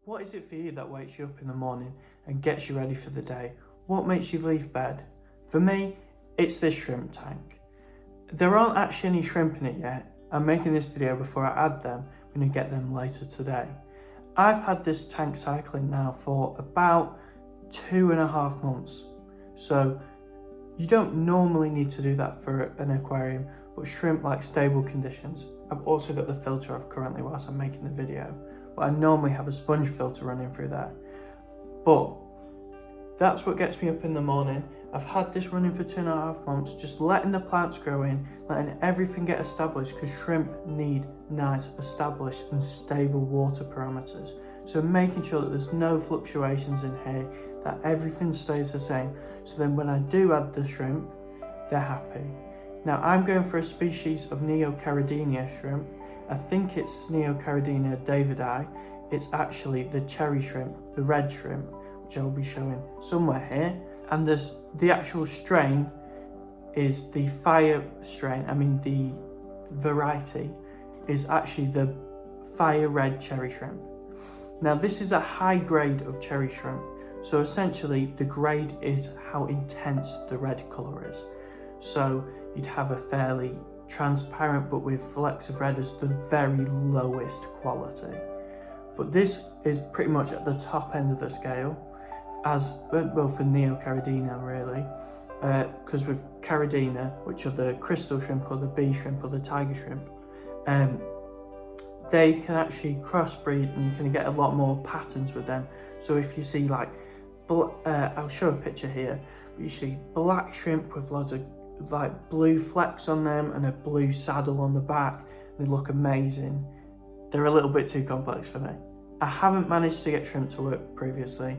What is it for you that wakes you up in the morning and gets you ready for the day? What makes you leave bed? For me, it's this shrimp tank. There aren't actually any shrimp in it yet. I'm making this video before I add them. I'm going to get them later today. I've had this tank cycling now for about 2.5 months. So you don't normally need to do that for an aquarium, but shrimp like stable conditions. I've also got the filter off currently whilst I'm making the video, but I normally have a sponge filter running through there. But that's what gets me up in the morning. I've had this running for 2.5 months, just letting the plants grow in, letting everything get established, because shrimp need nice, established and stable water parameters. So making sure that there's no fluctuations in here, that everything stays the same. So then when I do add the shrimp, they're happy. Now I'm going for a species of Neocaridina shrimp. I think it's Neocaridina davidi. It's actually the cherry shrimp, the red shrimp, which I'll be showing somewhere here. And the actual strain is the fire strain. The variety is actually the fire red cherry shrimp. Now this is a high grade of cherry shrimp. So essentially the grade is how intense the red colour is. So you'd have a fairly transparent, but with flecks of red as the very lowest quality. But this is pretty much at the top end of the scale, as well for Neocaridina really, because with Caridina, which are the crystal shrimp or the bee shrimp or the tiger shrimp, they can actually crossbreed and you can get a lot more patterns with them. So if you see like, I'll show a picture here, but you see black shrimp with loads of like blue flecks on them and a blue saddle on the back, they look amazing. They're a little bit too complex for me. I haven't managed to get shrimp to work previously,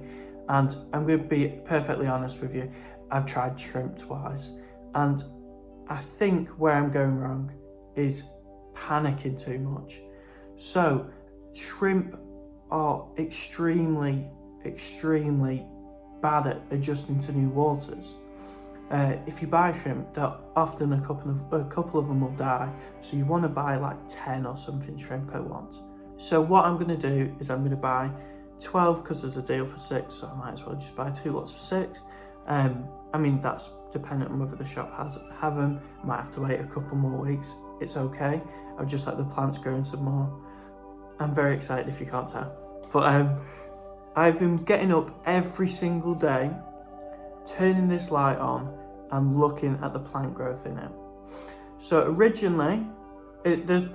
and I'm going to be perfectly honest with you, I've tried shrimp twice, and I think where I'm going wrong is panicking too much. So shrimp are extremely bad at adjusting to new waters. If you buy shrimp, often a couple of them will die, so you want to buy like 10 or something shrimp at once. So what I'm going to do is I'm going to buy 12 because there's a deal for 6, so I might as well just buy 2 lots for 6. That's dependent on whether the shop have them. Might have to wait a couple more weeks. It's okay. I'll just let the plants grow in some more. I'm very excited if you can't tell. But I've been getting up every single day, turning this light on and looking at the plant growth in it. So originally, the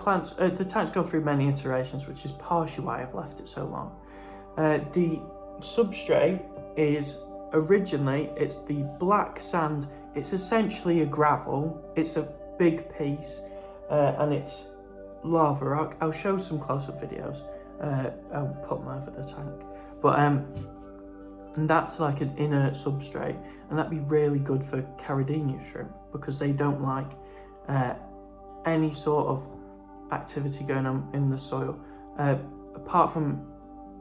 tank's gone through many iterations, which is partially why I've left it so long. The substrate is originally, it's the black sand. It's essentially a gravel. It's a big piece, and it's lava rock. I'll show some close-up videos. I'll put them over the tank. But and that's like an inert substrate, and that'd be really good for Caridina shrimp because they don't like any sort of activity going on in the soil. Apart from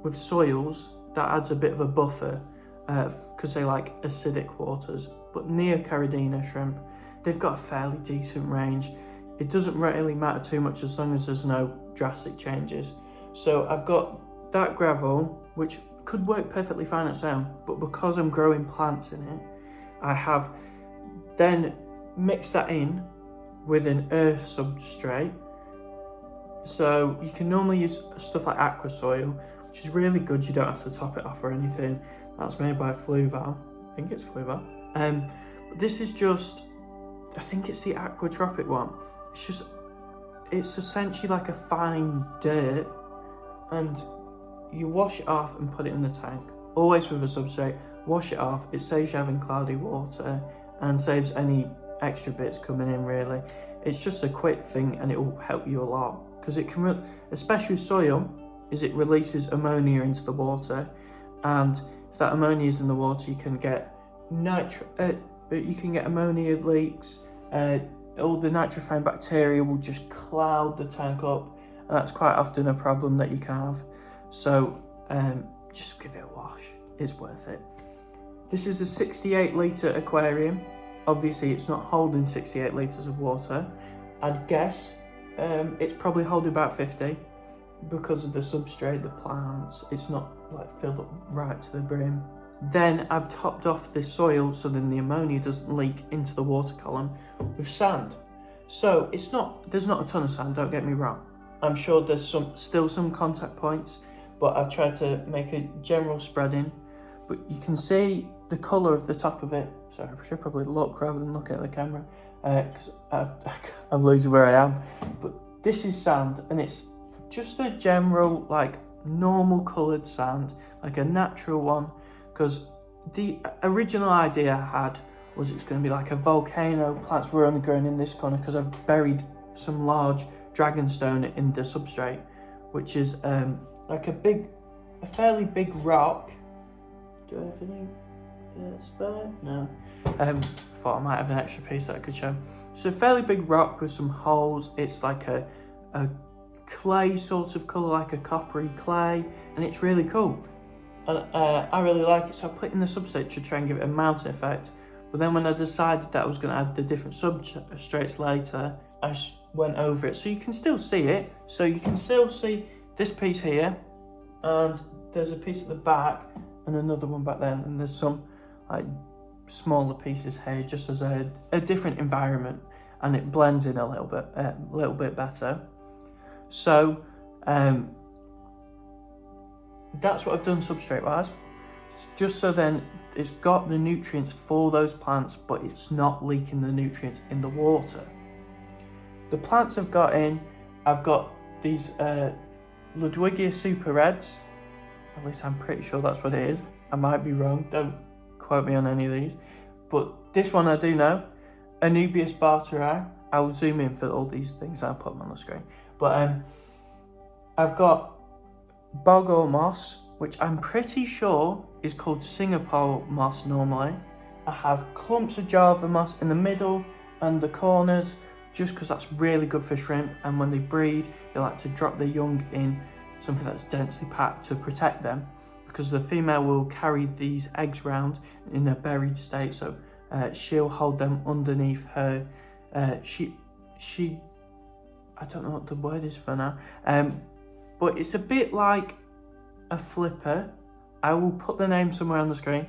with soils, that adds a bit of a buffer because they like acidic waters. But Neocaridina shrimp, they've got a fairly decent range. It doesn't really matter too much as long as there's no drastic changes. So I've got that gravel, which could work perfectly fine on its own, but because I'm growing plants in it, I have then mixed that in with an earth substrate. So you can normally use stuff like aqua soil, which is really good. You don't have to top it off or anything. That's made by Fluval. I think it's Fluval. This is just, I think it's the Aquatropic one. It's essentially like a fine dirt, and you wash it off and put it in the tank, always with a substrate. Wash it off, it saves you having cloudy water and saves any extra bits coming in really. It's just a quick thing and it will help you a lot, because it can, especially with soil, is it releases ammonia into the water, and if that ammonia is in the water you can get ammonia leaks. All the nitrifying bacteria will just cloud the tank up, and that's quite often a problem that you can have. So just give it a wash, it's worth it. This is a 68 litre aquarium. Obviously it's not holding 68 litres of water. I'd guess it's probably holding about 50. because of the substrate, the plants, it's not like filled up right to the brim. Then I've topped off this soil so then the ammonia doesn't leak into the water column with sand. So there's not a ton of sand, don't get me wrong. I'm sure there's still some contact points, but I've tried to make a general spreading. But you can see the colour of the top of it. So I should probably look rather than looking at the camera, because I'm losing where I am. But this is sand, and it's just a general, like, normal coloured sand, like a natural one, because the original idea I had was it's going to be like a volcano. Plants were only growing in this corner because I've buried some large dragonstone in the substrate, which is like a fairly big rock. Do I have any spare? No. Thought I might have an extra piece that I could show. So a fairly big rock with some holes. It's like a clay sort of colour, like a coppery clay, and it's really cool. And I really like it, so I put it in the substrate to try and give it a mountain effect. But then when I decided that I was going to add the different substrates later, I went over it. So you can still see it. So you can still see this piece here, and there's a piece at the back and another one back there, and there's some like smaller pieces here, just as a different environment, and it blends in a little bit better. So that's what I've done substrate wise, just so then it's got the nutrients for those plants, but it's not leaking the nutrients in the water. The plants I've got these Ludwigia Super Reds, at least I'm pretty sure that's what it is. I might be wrong, don't quote me on any of these, but this one I do know. Anubias barteri, I'll zoom in for all these things, I'll put them on the screen. But I've got Bogor moss, which I'm pretty sure is called Singapore moss normally. I have clumps of Java moss in the middle and the corners, just because that's really good for shrimp, and when they breed, they like to drop their young in something that's densely packed to protect them, because the female will carry these eggs round in a buried state, so she'll hold them underneath her. She I don't know what the word is for now, but it's a bit like a flipper. I will put the name somewhere on the screen,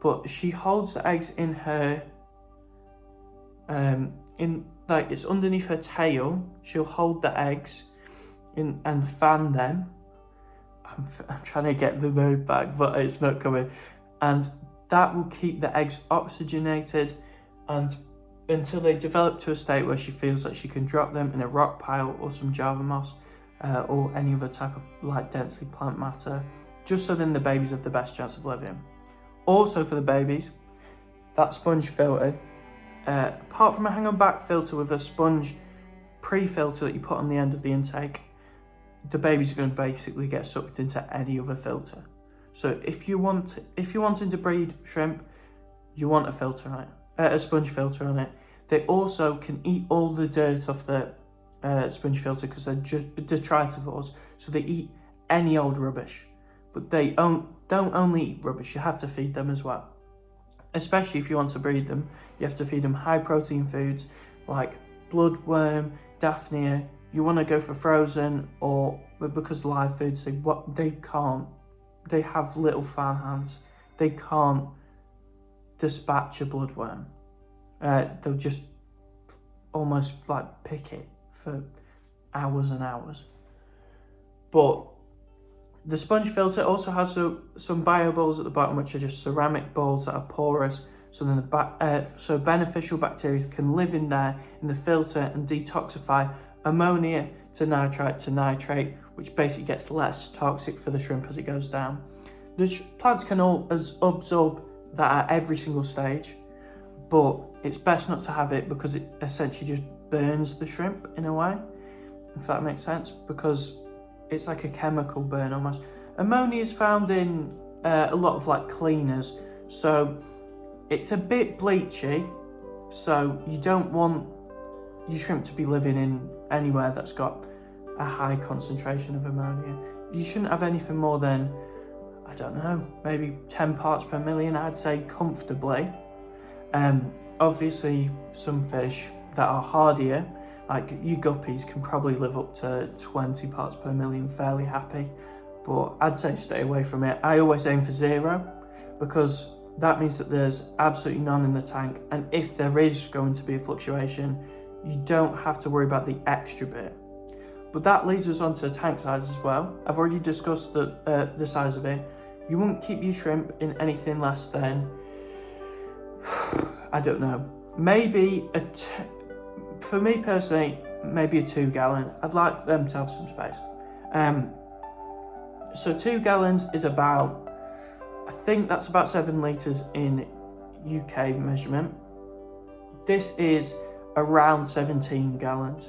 but she holds the eggs in her, like it's underneath her tail. She'll hold the eggs in and fan them. I'm trying to get the name back, but it's not coming. And that will keep the eggs oxygenated, and until they develop to a state where she feels like she can drop them in a rock pile or some Java moss or any other type of light densely plant matter, just so then the babies have the best chance of living. Also for the babies, that sponge filter, apart from a hang on back filter with a sponge pre-filter that you put on the end of the intake, the babies are going to basically get sucked into any other filter. So if you're wanting to breed shrimp, you want a filter on it, a sponge filter on it. They also can eat all the dirt off the sponge filter because they're detritivores, so they eat any old rubbish. But they don't only eat rubbish, you have to feed them as well. Especially if you want to breed them, you have to feed them high protein foods like bloodworm, daphnia. You want to go for frozen, or because live foods, they have little fan hands. They can't dispatch a bloodworm. They'll just almost like pick it for hours and hours. But the sponge filter also has some bio balls at the bottom, which are just ceramic balls that are porous, so then so beneficial bacteria can live in there in the filter and detoxify ammonia to nitrate, which basically gets less toxic for the shrimp as it goes down. The plants can all absorb that at every single stage, but it's best not to have it because it essentially just burns the shrimp in a way, if that makes sense, because it's like a chemical burn almost. Ammonia is found in a lot of like cleaners, so it's a bit bleachy, so you don't want your shrimp to be living in anywhere that's got a high concentration of ammonia. You shouldn't have anything more than, I don't know, maybe 10 parts per million, I'd say comfortably. Obviously some fish that are hardier Like your guppies can probably live up to 20 parts per million fairly happy, but I'd say stay away from it. I always aim for 0 because that means that there's absolutely none in the tank, and if there is going to be a fluctuation, you don't have to worry about the extra bit. But that leads us on to tank size as well. I've already discussed the size of it. You wouldn't keep your shrimp in anything less than, I don't know, maybe for me personally, maybe a 2 gallon. I'd like them to have some space. So 2 gallons is about, I think that's about 7 litres in UK measurement. This is around 17 gallons.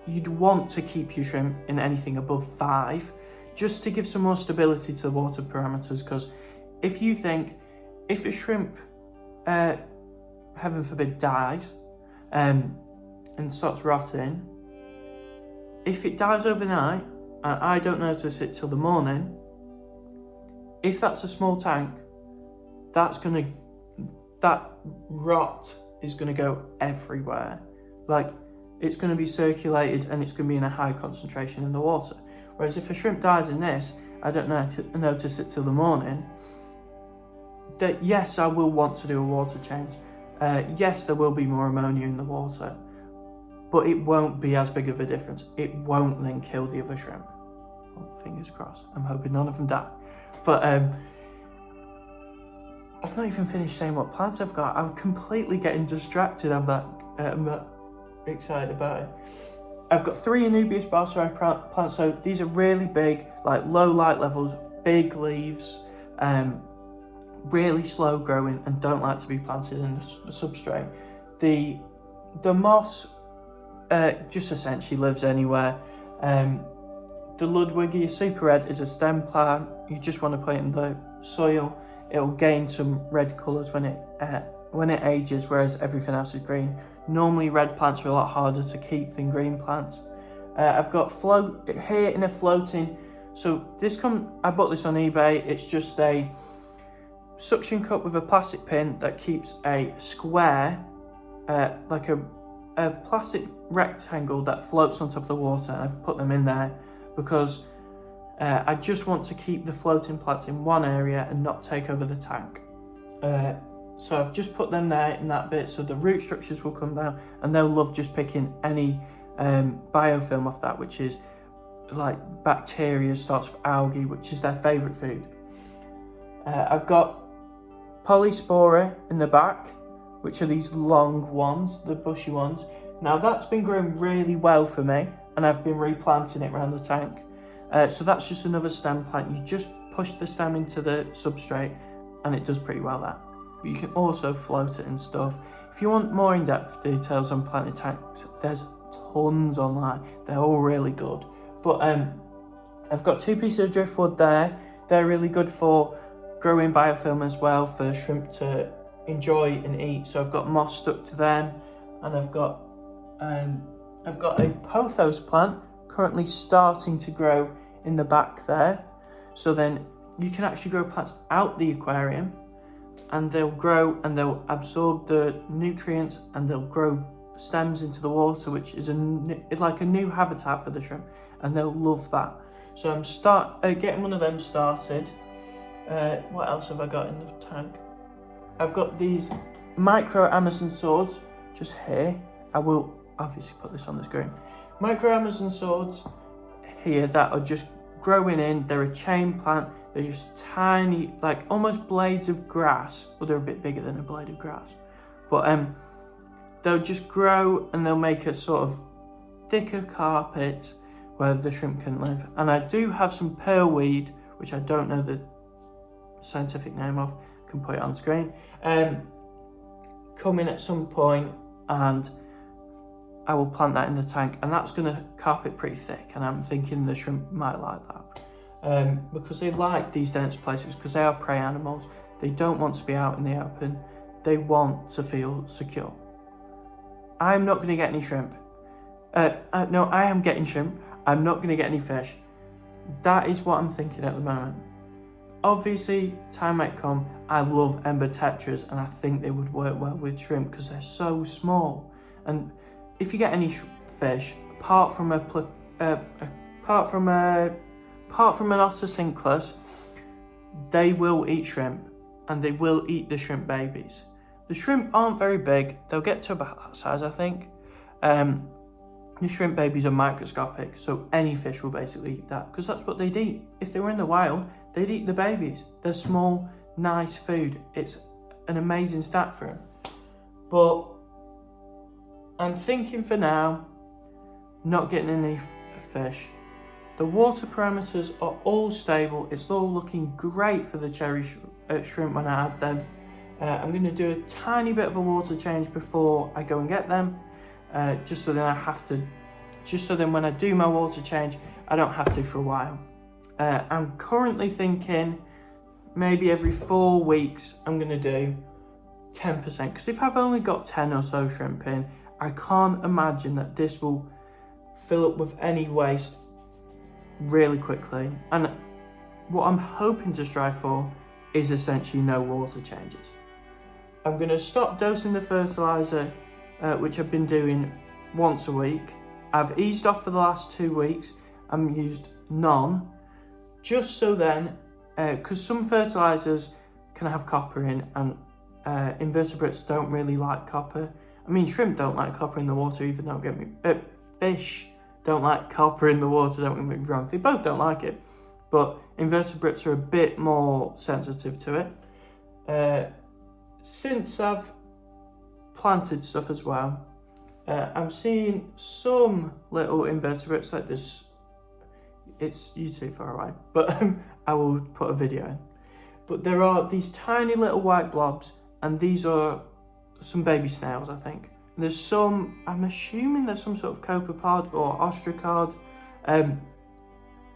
You'd want to keep your shrimp in anything above 5, just to give some more stability to the water parameters, because if you think, if a shrimp, heaven forbid, dies and starts rotting, if it dies overnight, and I don't notice it till the morning, if that's a small tank, that rot is gonna go everywhere. Like, it's gonna be circulated and it's gonna be in a high concentration in the water. Whereas if a shrimp dies in this, I don't notice it till the morning, that yes, I will want to do a water change. Yes, there will be more ammonia in the water, but it won't be as big of a difference. It won't then kill the other shrimp. Well, fingers crossed. I'm hoping none of them die. But I've not even finished saying what plants I've got. I'm completely getting distracted. I'm that excited about it. I've got 3 Anubias barseri plants. So these are really big, like low light levels, big leaves, really slow growing, and don't like to be planted in the substrate. The moss just essentially lives anywhere. The Ludwigia Super Red is a stem plant. You just want to put it in the soil. It'll gain some red colours when it ages, whereas everything else is green. Normally red plants are a lot harder to keep than green plants. I've got here in a floating, so I bought this on eBay. It's just a suction cup with a plastic pin that keeps a square, like a plastic rectangle that floats on top of the water. And I've put them in there because I just want to keep the floating plants in one area and not take over the tank. So I've just put them there in that bit, so the root structures will come down, and they'll love just picking any biofilm off that, which is like bacteria, starts with algae, which is their favourite food. I've got Polyspora in the back, which are these long ones, the bushy ones. Now that's been growing really well for me, and I've been replanting it around the tank. So that's just another stem plant. You just push the stem into the substrate and it does pretty well there. But you can also float it and stuff. If you want more in-depth details on planted tanks, there's tons online. They're all really good. But I've got 2 pieces of driftwood there. They're really good for growing biofilm as well, for shrimp to enjoy and eat. So I've got moss stuck to them, and I've got a pothos plant currently starting to grow in the back there. So then you can actually grow plants out the aquarium, and they'll grow and they'll absorb the nutrients, and they'll grow stems into the water, which is like a new habitat for the shrimp, and they'll love that. So I'm getting one of them started. What else have I got in the tank? I've got these micro Amazon swords just here. I will obviously put this on the screen. Micro Amazon swords here that are just growing in. They're a chain plant. They're just tiny, like almost blades of grass. Well, they're a bit bigger than a blade of grass. But they'll just grow and they'll make a sort of thicker carpet where the shrimp can live. And I do have some pearlweed, which I don't know the scientific name of. I can put it on screen. Coming at some point, and I will plant that in the tank, and that's going to carpet pretty thick, and I'm thinking the shrimp might like that. Because they like these dense places, because they are prey animals. They don't want to be out in the open. They want to feel secure. I'm not going to get any shrimp. No, I am getting shrimp. I'm not going to get any fish. That is what I'm thinking at the moment. Obviously, time might come. I love ember tetras, and I think they would work well with shrimp because they're so small. And if you get any fish, apart from an Ottocinclus, they will eat shrimp, and they will eat the shrimp babies. The shrimp aren't very big; they'll get to about that size, I think. The shrimp babies are microscopic, so any fish will basically eat that, because that's what they'd eat. If they were in the wild, they'd eat the babies. They're small, nice food. It's an amazing snack for them. But I'm thinking for now, not getting any fish. The water parameters are all stable. It's all looking great for the cherry shrimp when I add them. I'm going to do a tiny bit of a water change before I go and get them, just so then when I do my water change, I don't have to for a while. I'm currently thinking maybe every 4 weeks I'm going to do 10%, because if I've only got 10 or so shrimp in, I can't imagine that this will fill up with any waste really quickly. And what I'm hoping to strive for is essentially no water changes. I'm going to stop dosing the fertiliser, which I've been doing once a week. I've eased off for the last 2 weeks. I've used none, just so then, because some fertilisers can have copper in, and invertebrates don't really like copper. I mean, shrimp don't like copper in the water either, don't get me. Fish don't like copper in the water, don't get me wrong. They both don't like it, but invertebrates are a bit more sensitive to it. Since I've planted stuff as well, I'm seeing some little invertebrates like this. It's you too far away, but I will put a video in. But there are these tiny little white blobs, and these are some baby snails, I think. There's some, I'm assuming there's some sort of copepod or ostracod,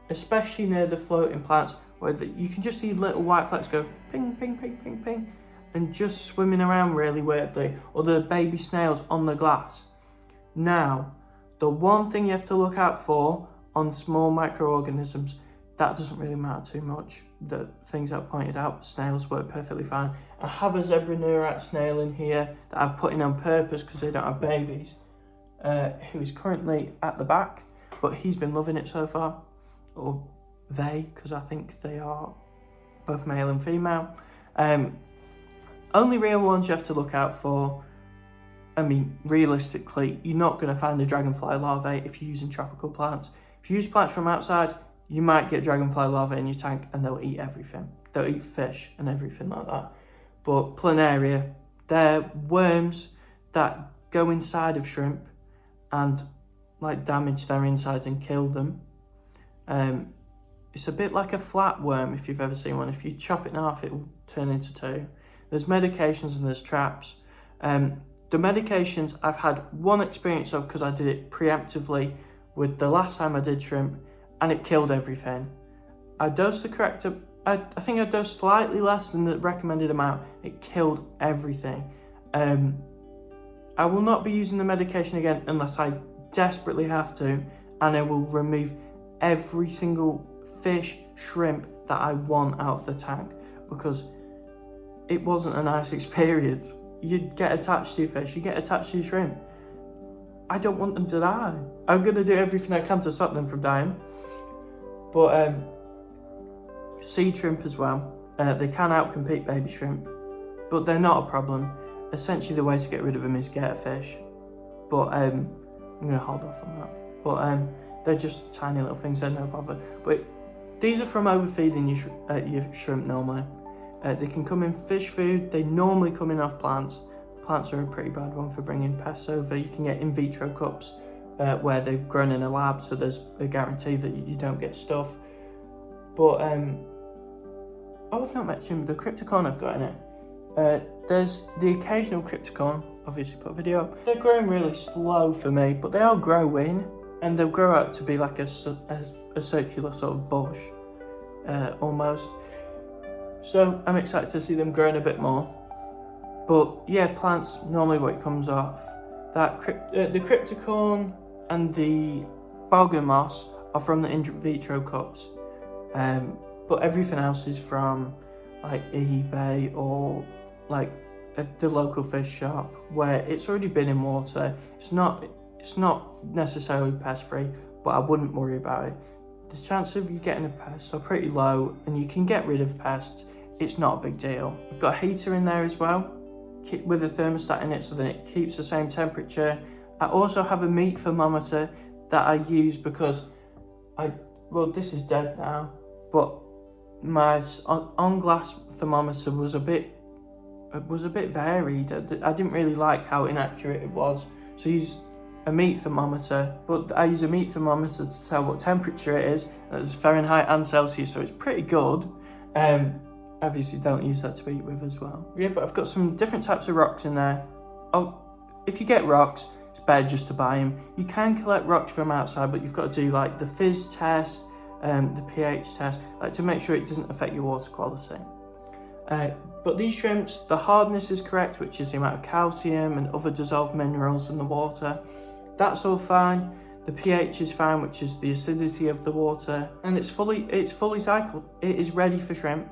especially near the floating plants, where you can just see little white flecks go ping, ping, ping, ping, ping, and just swimming around really weirdly, or the baby snails on the glass. Now, the one thing you have to look out for on small microorganisms, that doesn't really matter too much. The things I've pointed out, snails work perfectly fine. I have a zebra neurat snail in here that I've put in on purpose because they don't have babies, who is currently at the back, but he's been loving it so far. Or they, because I think they are both male and female. Only real ones you have to look out for. I mean, realistically, you're not going to find a dragonfly larvae if you're using tropical plants. If you use plants from outside, you might get dragonfly larvae in your tank, and they'll eat everything. They'll eat fish and everything like that. But planaria, they're worms that go inside of shrimp and like damage their insides and kill them. It's a bit like a flatworm if you've ever seen one. If you chop it in half, it will turn into 2. There's medications and there's traps. The medications I've had one experience of because I did it preemptively with the last time I did shrimp, and it killed everything. I dosed the correct, I think I dosed slightly less than the recommended amount. It killed everything. I will not be using the medication again unless I desperately have to, and I will remove every single fish, shrimp that I want out of the tank, because it wasn't a nice experience. You get attached to your fish, you get attached to your shrimp. I don't want them to die. I'm going to do everything I can to stop them from dying. But seed shrimp as well, they can outcompete baby shrimp, but they're not a problem. Essentially the way to get rid of them is get a fish, but I'm going to hold off on that. But they're just tiny little things, they're no bother. But these are from overfeeding your shrimp normally. They can come in fish food, they normally come in off plants. Plants are a pretty bad one for bringing pests over. You can get in vitro cups where they've grown in a lab, so there's a guarantee that you don't get stuff. But I've not mentioned the cryptocorn I've got in it. There's the occasional cryptocorn, obviously put a video up. They're growing really slow for me, but they are growing, and they'll grow out to be like a circular sort of bush, almost. So I'm excited to see them growing a bit more. But yeah, plants, normally what comes off, that the cryptocorn and the Balgan moss are from the in vitro cups. But everything else is from like eBay or like the local fish shop, where it's already been in water. It's not It's not necessarily pest free, but I wouldn't worry about it. The chances of you getting a pest are pretty low, and you can get rid of pests. It's not a big deal. We've got a heater in there as well, with a thermostat in it so that it keeps the same temperature. I also have a meat thermometer that I use because well, this is dead now, but my on glass thermometer was a bit varied. I didn't really like how inaccurate it was, so I used a meat thermometer, but I use a meat thermometer to tell what temperature it is. It's Fahrenheit and Celsius, so it's pretty good. Obviously don't use that to eat with as well. Yeah, but I've got some different types of rocks in there. Oh, if you get rocks, it's better just to buy them. You can collect rocks from outside, but you've got to do like the fizz test, the pH test, like to make sure it doesn't affect your water quality. But these shrimps, the hardness is correct, which is the amount of calcium and other dissolved minerals in the water. That's all fine. The pH is fine, which is the acidity of the water, and it's fully cycled. It is ready for shrimp.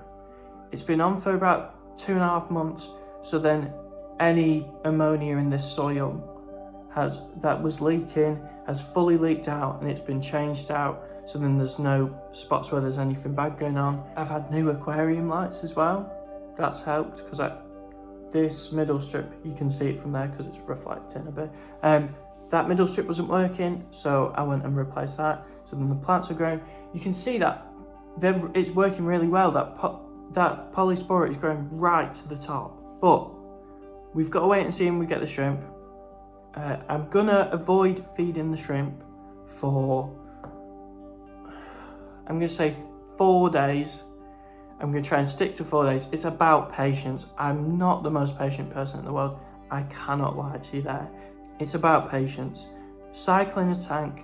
It's been on for about 2.5 months, so then any ammonia in this soil that was leaking has fully leaked out, and it's been changed out, so then there's no spots where there's anything bad going on. I've had new aquarium lights as well. That's helped, because this middle strip, you can see it from there because it's reflecting a bit. That middle strip wasn't working, so I went and replaced that. So then the plants are growing. You can see that it's working really well. That polyspora is growing right to the top. But we've got to wait and see when we get the shrimp. I'm gonna avoid feeding the shrimp for, I'm gonna say 4 days. I'm going to try and stick to 4 days. It's about patience. I'm not the most patient person in the world. I cannot lie to you there. It's about patience. Cycling a tank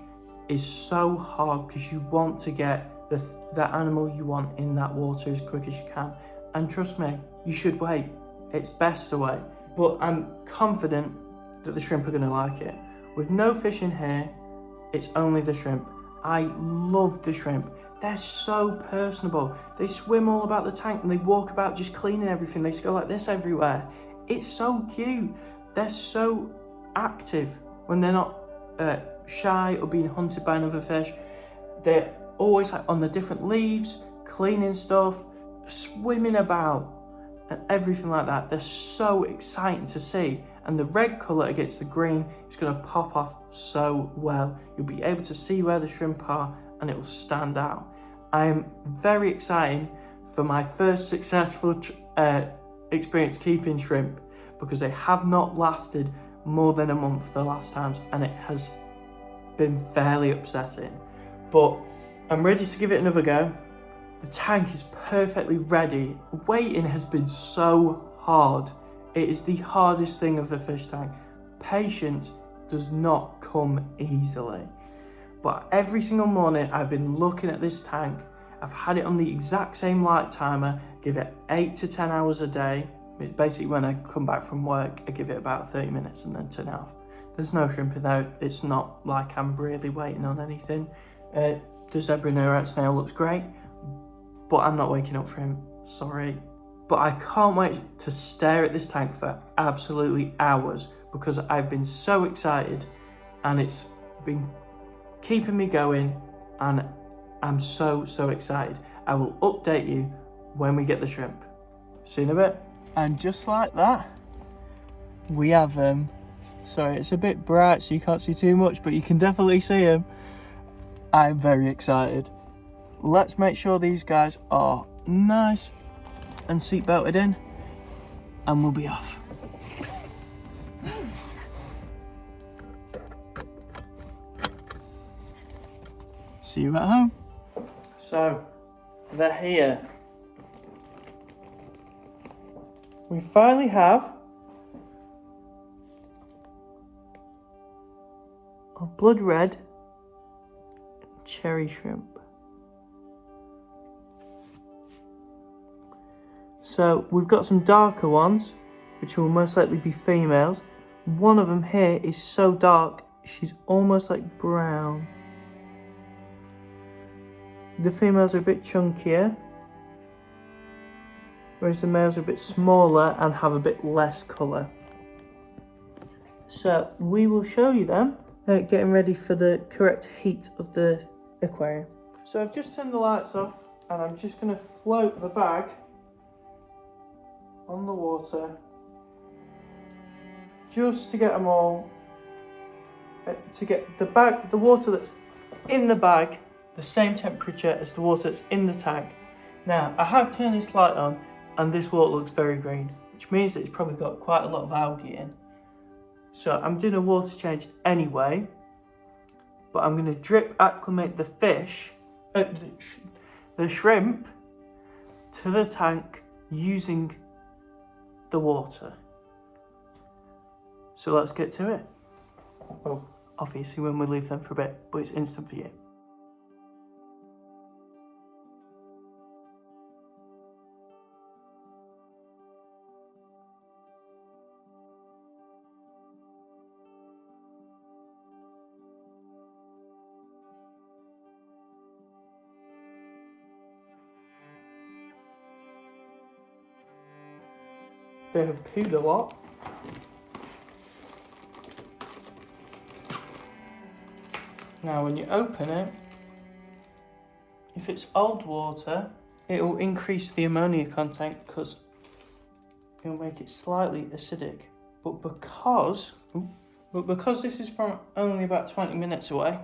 is so hard because you want to get the animal you want in that water as quick as you can. And trust me, you should wait. It's best to wait. But I'm confident that the shrimp are going to like it. With no fish in here, it's only the shrimp. I love the shrimp. They're so personable. They swim all about the tank and they walk about just cleaning everything. They just go like this everywhere. It's so cute. They're so active when they're not shy or being hunted by another fish. They're always like on the different leaves, cleaning stuff, swimming about and everything like that. They're so exciting to see. And the red colour against the green is going to pop off so well. You'll be able to see where the shrimp are and it will stand out. I'm very excited for my first successful experience keeping shrimp, because they have not lasted more than a month the last times, and it has been fairly upsetting. But I'm ready to give it another go. The tank is perfectly ready. Waiting has been so hard. It is the hardest thing of the fish tank. Patience does not come easily. But every single morning I've been looking at this tank. I've had it on the exact same light timer, give it 8 to 10 hours a day. It's basically when I come back from work, I give it about 30 minutes and then turn it off. There's no shrimp in there. It's not like I'm really waiting on anything. The zebra neurat snail looks great, but I'm not waking up for him, sorry. But I can't wait to stare at this tank for absolutely hours, because I've been so excited and it's been keeping me going, and I'm so excited. I will update you when we get the shrimp. See you in a bit. And just like that, we have them. Sorry, it's a bit bright so you can't see too much, but you can definitely see them. I'm very excited. Let's make sure these guys are nice and seat belted in, and we'll be off. See you at home. So, they're here. We finally have a blood red cherry shrimp. So we've got some darker ones, which will most likely be females. One of them here is so dark, she's almost like brown. The females are a bit chunkier, whereas the males are a bit smaller and have a bit less colour. So we will show you them getting ready for the correct heat of the aquarium. So I've just turned the lights off and I'm just going to float the bag on the water just to get them all, to get the water that's in the bag the same temperature as the water that's in the tank. Now I have turned this light on and this water looks very green, which means that it's probably got quite a lot of algae in. So I'm doing a water change anyway, but I'm going to drip acclimate the fish, the shrimp, to the tank using the water. So let's get to it. Well, obviously when we leave them for a bit, but it's instant for you. They have pooed a lot. Now when you open it, if it's old water, it will increase the ammonia content because it will make it slightly acidic. But because this is from only about 20 minutes away,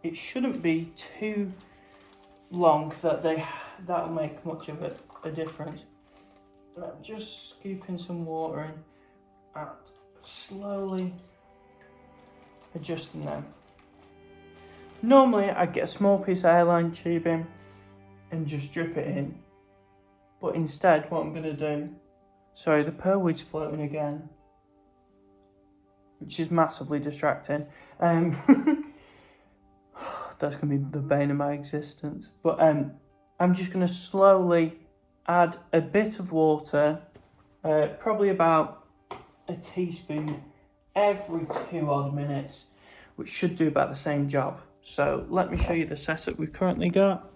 it shouldn't be too long that will make much of a difference. But I'm just scooping some water in and slowly adjusting them. Normally I'd get a small piece of airline tubing and just drip it in, but instead what I'm going to do, sorry, the pearlweed's floating again, which is massively distracting. That's going to be the bane of my existence. But I'm just going to slowly add a bit of water, probably about a teaspoon every 2 odd minutes, which should do about the same job. So let me show you the setup we've currently got.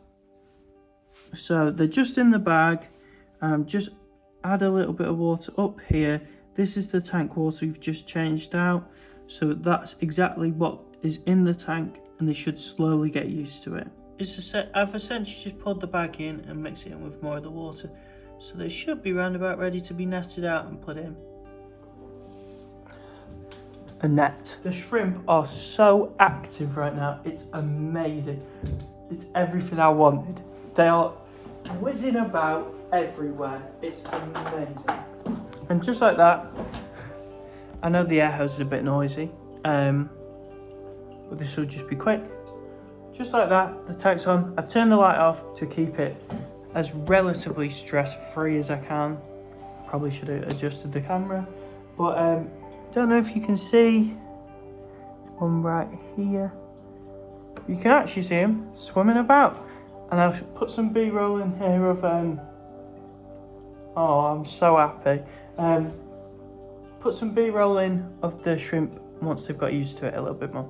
So they're just in the bag. Just add a little bit of water up here. This is the tank water we've just changed out. So that's exactly what is in the tank and they should slowly get used to it. I've essentially just poured the bag in and mixed it in with more of the water. So they should be round about ready to be netted out and put in a net. The shrimp are so active right now, it's amazing. It's everything I wanted. They are whizzing about everywhere. It's amazing. And just like that, I know the air hose is a bit noisy, but this will just be quick. Just like that, the tank's on. I've turned the light off to keep it as relatively stress-free as I can. Probably should have adjusted the camera, but don't know if you can see one right here. You can actually see him swimming about, and I'll put some B-roll in here of oh, I'm so happy. Put some B-roll in of the shrimp once they've got used to it a little bit more.